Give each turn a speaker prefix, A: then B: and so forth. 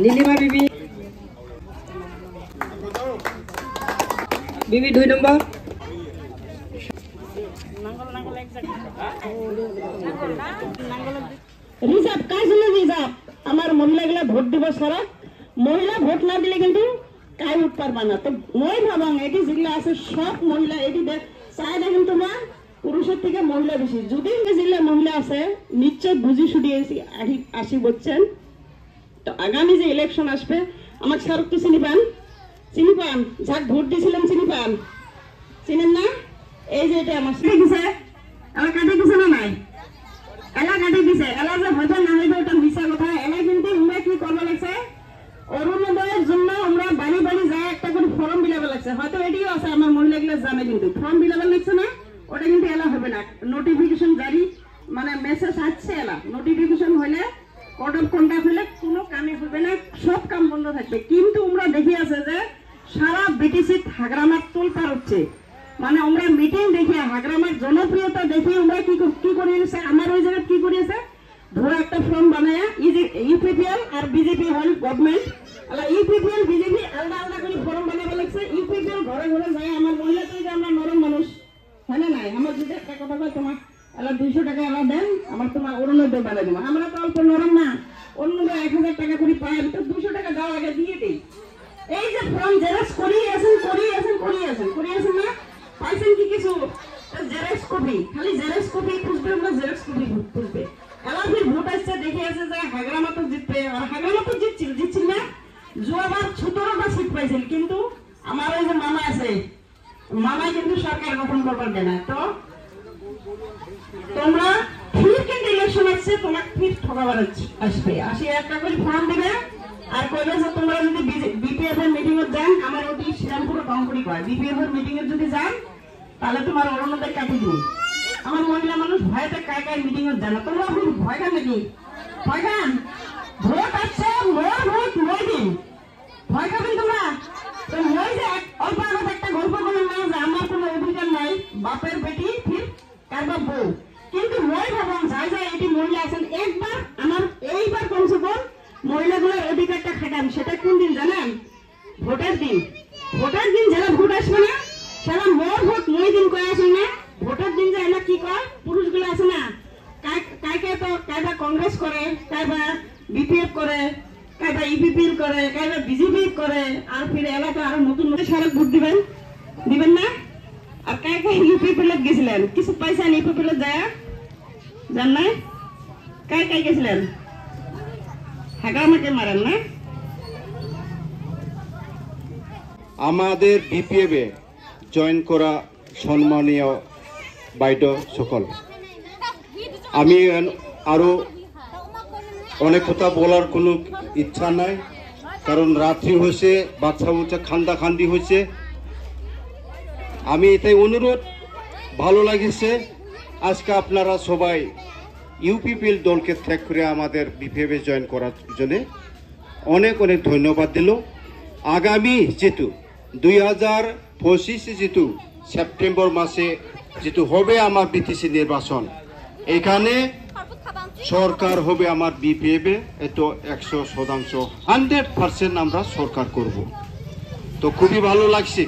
A: নীলিমা বিবি বিবি 2 নম্বর
B: reserve কাজ হলো reserve আমার মহিলাগুলা ভোট দিব সারা মহিলা ভোট না দিলে কিন্তু কাই উঠ পারবা না তো মই ভাবাং এটি যেগুলো আছে সব মহিলা এটি চাই দেখেন তোমার পুরুষের থেকে মহিলা বেশি যদি যেগুলো মহিলা আছে নিশ্চয় বুঝি শুধু আসি বলছেন তো আগামী যে ইলেকশন আসবে আমার স্মারক তো চিনি পান যাক ভোট দিয়েছিলাম চিনি পান চিনেন না এই যে এটা আমার শুনে গেছে এলা কাটে গেছে না নাই এলা কাটে দিছে এলা যে হয়তো না হইবে ওটা মিছা কথা এলা কিন্তু আমরা কি করবো লাগছে অরুণোদয়ের জন্য আমরা বাড়ি বাড়ি যাই একটা করে ফর্ম বিলাবে লাগছে হয়তো এটিও আছে আমার মহিলাগুলো জানে কিন্তু ফর্ম বিলাবে লাগছে না ওটা কিন্তু এলা হবে না নোটিফিকেশন জারি মানে মেসেজ আসছে এলা নোটিফিকেশন হলে কোড অফ কন্ডাক্ট হলে কোনো কামে হবে না সব কাম বন্ধ থাকবে কিন্তু আমরা দেখি আছে যে সারা বিটিসি হাগরামার তোলপার হচ্ছে মানে আমরা মিটিং দেখি হাগরামার জনপ্রিয়তা দেখি আমরা কি করিয়েছে আমার ওই জায়গায় কি করিয়েছে ধরো একটা ফর্ম বানায় ইউপিপিএল আর বিজেপি হল গভর্নমেন্ট ইউপিপিএল বিজেপি আলাদা আলাদা করে ফর্ম বানাবে লাগছে ইউপিপিএল ঘরে ঘরে যায় আমার মহিলা তো আমরা নরম মানুষ হয় না নাই আমার যদি একটা কথা কয় তোমার এলা 200 টাকা এলা দেন আমার তোমার অরুণোদয় বানাই দেবো আমরা তো অল্প নরম না অন্য 1000 টাকা করে পাই আমি তো 200 টাকা দেওয়া আগে দিয়ে দিই এই যে ফর্ম জেরক্স করিয়েছেন না পাইছেন কি কিছু জেরক্স কপি খালি জেরক্স কপি খুঁজবে আমরা জেরক্স কপি খুঁজবে এলা ফির ভোট আসছে দেখে আছে যে হাগরামা তো জিতবে আর হাগরামা তো জিতছিল না যোয়াবার 17টা সিট পাইছিল কিন্তু আমার ওই যে মামা আছে মামা কিন্তু সরকার গঠন করবার দেয় না তো তোমরা ফির কিন্তু ইলেকশন আসছে তোমার ফির ঠকাবার আসবে আসি একটা করে ফর্ম দিবে আর কইবে যে তোমরা যদি বিপিএফ এর মিটিং এ যান আমার ওটি শ্রীরামপুর কংকড়ি কয় বিপিএফ এর মিটিং এ যদি যান তাহলে তোমার অরুণোদয় কাটি দিন আমার মহিলা মানুষ ভয়তে কায় মিটিং এ যান তোমরা ভয় খান নাকি ভয় খান ভোট আসছে মোর ভোট মই দিন ভয় খাবেন তোমরা তো মই যে অল্প আগে একটা গল্প বলে না যে আমার কোনো অধিকার নাই বাপের বেটি ফির কারবার বউ কিন্তু মই ভাবলাম যাই এটি মহিলা আছেন একবার আমার এইবার কমসে কম মহিলাগুলোর অধিকারটা খাটান সেটা কোন দিন জানেন ভোটের দিন যারা ভোট আসবে না সারা মোর ভোট মই দিন কয়ে আসেন না ভোটের দিন যে এলা কি কয় পুরুষগুলো আছে না কাইবা কংগ্রেস করে কাইবা বিপিএফ করে কাইবা ইপিপিএল করে কাইবা বিজেপি করে আর ফিরে এলাকা আরো নতুন সড়ক ভোট দিবেন না আর কাই ইউপিপিএল গেছিলেন কিছু পাইছেন ইউপিপিএল যায় জান নাই কাই গেছিলেন হাগামাকে মারেন না
C: আমাদের বিপিএফ এ জয়েন করা সম্মানীয় বাইড সকল আমি আরো অনেক কথা বলার কোনো ইচ্ছা নাই কারণ রাত্রি হয়েছে বাচ্চা খান্দাখান্দি হয়েছে আমি এটাই অনুরোধ ভালো লাগছে আজকে আপনারা সবাই ইউপিপিএল দলকে ত্যাগ করে আমাদের বিপিএফ এ জয়েন করার জন্য অনেক ধন্যবাদ দিল আগামী যেহেতু 2025 যেহেতু সেপ্টেম্বর মাসে যেহেতু হবে আমার বিটিসি নির্বাচন এখানে সরকার হবে আমার বিপিএফ এ তো 100% 100% আমরা সরকার করব তো খুবই ভালো লাগছে।